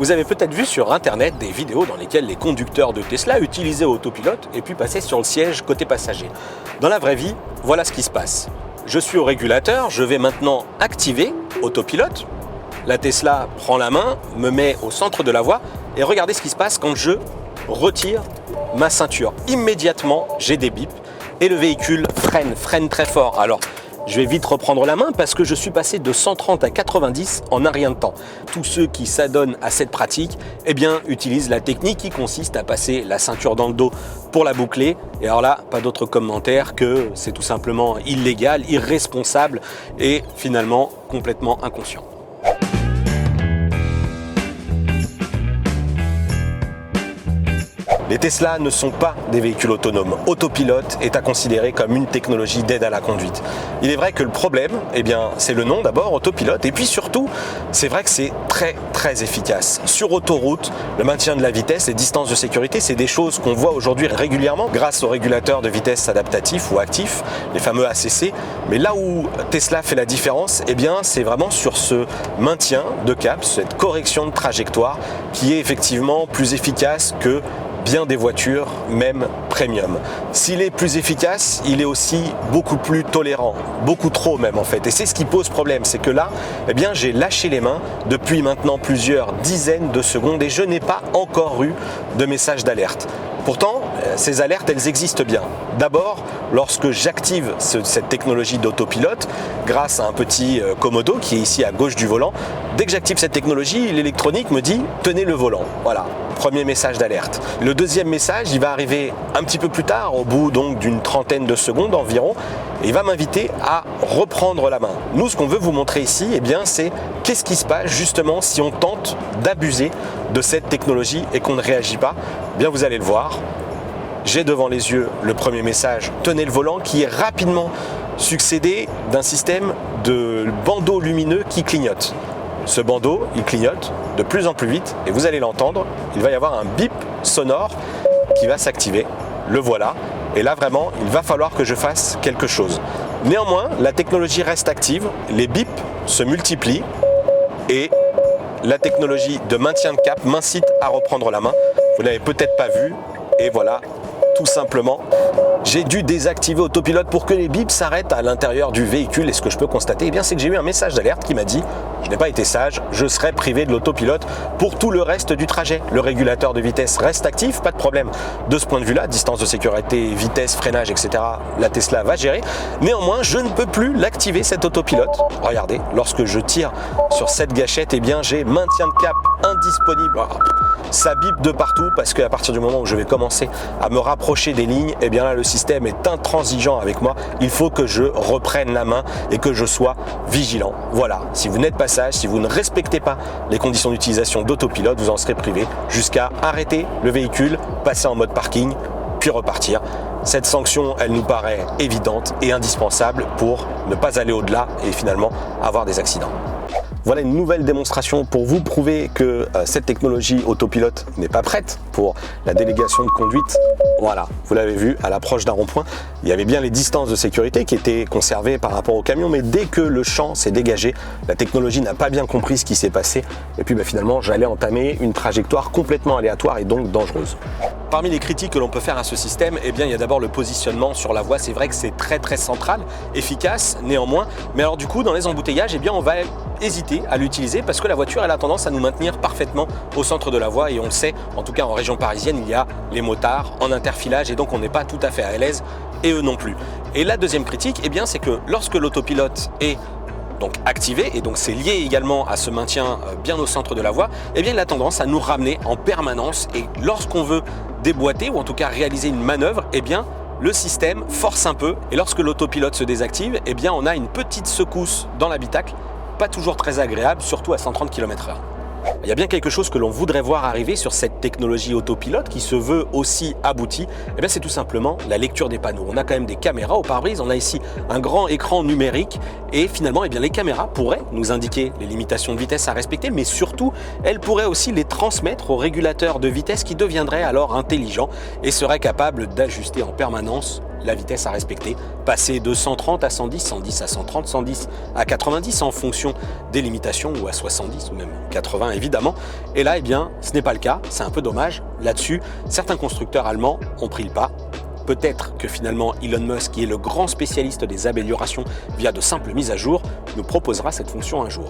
Vous avez peut-être vu sur internet des vidéos dans lesquelles les conducteurs de Tesla utilisaient autopilote et puis passaient sur le siège côté passager. Dans la vraie vie, voilà ce qui se passe. Je suis au régulateur, je vais maintenant activer autopilote. La Tesla prend la main, me met au centre de la voie et regardez ce qui se passe quand je retire ma ceinture. Immédiatement, j'ai des bips et le véhicule freine très fort. Alors, je vais vite reprendre la main parce que je suis passé de 130 à 90 en un rien de temps. Tous ceux qui s'adonnent à cette pratique, eh bien, utilisent la technique qui consiste à passer la ceinture dans le dos pour la boucler. Et alors là, pas d'autre commentaire que c'est tout simplement illégal, irresponsable et finalement complètement inconscient. Les Tesla ne sont pas des véhicules autonomes. Autopilote est à considérer comme une technologie d'aide à la conduite. Il est vrai que le problème, eh bien, c'est le nom d'abord, autopilote, et puis surtout, c'est vrai que c'est très efficace. Sur autoroute, le maintien de la vitesse, les distances de sécurité, c'est des choses qu'on voit aujourd'hui régulièrement grâce aux régulateurs de vitesse adaptatifs ou actifs, les fameux ACC. Mais là où Tesla fait la différence, eh bien, c'est vraiment sur ce maintien de cap, cette correction de trajectoire qui est effectivement plus efficace que bien des voitures, même premium. S'il est plus efficace, il est aussi beaucoup plus tolérant, beaucoup trop même en fait. Et c'est ce qui pose problème, c'est que là, eh bien, j'ai lâché les mains depuis maintenant plusieurs dizaines de secondes et je n'ai pas encore eu de message d'alerte. Pourtant, ces alertes, elles existent bien. D'abord, lorsque j'active cette technologie d'autopilote, grâce à un petit commodo qui est ici à gauche du volant, dès que j'active cette technologie, l'électronique me dit « tenez le volant ». Voilà, premier message d'alerte. Le deuxième message, il va arriver un petit peu plus tard, au bout donc d'une trentaine de secondes environ, et il va m'inviter à reprendre la main. Nous, ce qu'on veut vous montrer ici, eh bien, c'est qu'est-ce qui se passe justement si on tente d'abuser de cette technologie et qu'on ne réagit pas. Eh bien, vous allez le voir. J'ai devant les yeux le premier message « Tenez le volant » qui est rapidement succédé d'un système de bandeau lumineux qui clignote. Ce bandeau, il clignote de plus en plus vite et vous allez l'entendre, il va y avoir un bip sonore qui va s'activer. Le voilà. Et là, vraiment, il va falloir que je fasse quelque chose. Néanmoins, la technologie reste active, les bips se multiplient et la technologie de maintien de cap m'incite à reprendre la main. Vous ne l'avez peut-être pas vu et voilà, tout simplement, j'ai dû désactiver autopilote pour que les bips s'arrêtent à l'intérieur du véhicule. Et ce que je peux constater, eh bien, c'est que j'ai eu un message d'alerte qui m'a dit « Je n'ai pas été sage, je serai privé de l'autopilote pour tout le reste du trajet. » Le régulateur de vitesse reste actif, pas de problème. De ce point de vue-là, distance de sécurité, vitesse, freinage, etc., la Tesla va gérer. Néanmoins, je ne peux plus l'activer, cet autopilote. Regardez, lorsque je tire sur cette gâchette, eh bien, j'ai maintien de cap indisponible. Ça bip de partout parce qu'à partir du moment où je vais commencer à me rapprocher des lignes, eh bien là, le système est intransigeant avec moi. Il faut que je reprenne la main et que je sois vigilant. Voilà, si vous n'êtes pas sage, si vous ne respectez pas les conditions d'utilisation d'autopilote, vous en serez privé jusqu'à arrêter le véhicule, passer en mode parking, puis repartir. Cette sanction, elle nous paraît évidente et indispensable pour ne pas aller au-delà et finalement avoir des accidents. Voilà une nouvelle démonstration pour vous prouver que cette technologie autopilote n'est pas prête pour la délégation de conduite. Voilà, vous l'avez vu, à l'approche d'un rond-point, il y avait bien les distances de sécurité qui étaient conservées par rapport au camion, mais dès que le champ s'est dégagé, la technologie n'a pas bien compris ce qui s'est passé. Et puis finalement, j'allais entamer une trajectoire complètement aléatoire et donc dangereuse. Parmi les critiques que l'on peut faire à ce système, eh bien, il y a d'abord le positionnement sur la voie. C'est vrai que c'est très central, efficace néanmoins. Mais alors du coup, dans les embouteillages, eh bien, on va hésiter à l'utiliser parce que la voiture elle a tendance à nous maintenir parfaitement au centre de la voie et on le sait, en tout cas en région parisienne, il y a les motards en interfilage et donc on n'est pas tout à fait à l'aise et eux non plus. Et la deuxième critique, eh bien, c'est que lorsque l'autopilote est donc activé et donc c'est lié également à ce maintien bien au centre de la voie, eh bien, il a tendance à nous ramener en permanence et lorsqu'on veut déboîter ou en tout cas réaliser une manœuvre, eh bien, le système force un peu et lorsque l'autopilote se désactive, eh bien, on a une petite secousse dans l'habitacle, pas toujours très agréable, surtout à 130 km/h. Il y a bien quelque chose que l'on voudrait voir arriver sur cette technologie autopilote qui se veut aussi aboutie, et bien c'est tout simplement la lecture des panneaux. On a quand même des caméras au pare-brise, on a ici un grand écran numérique et finalement les caméras pourraient nous indiquer les limitations de vitesse à respecter, mais surtout elles pourraient aussi les transmettre au régulateur de vitesse qui deviendrait alors intelligent et serait capable d'ajuster en permanence la vitesse à respecter, passer de 130 à 110, 110 à 130, 110 à 90 en fonction des limitations, ou à 70 ou même 80 évidemment. Et là, eh bien, ce n'est pas le cas, c'est un peu dommage. Là-dessus, certains constructeurs allemands ont pris le pas. Peut-être que finalement Elon Musk, qui est le grand spécialiste des améliorations via de simples mises à jour, nous proposera cette fonction un jour.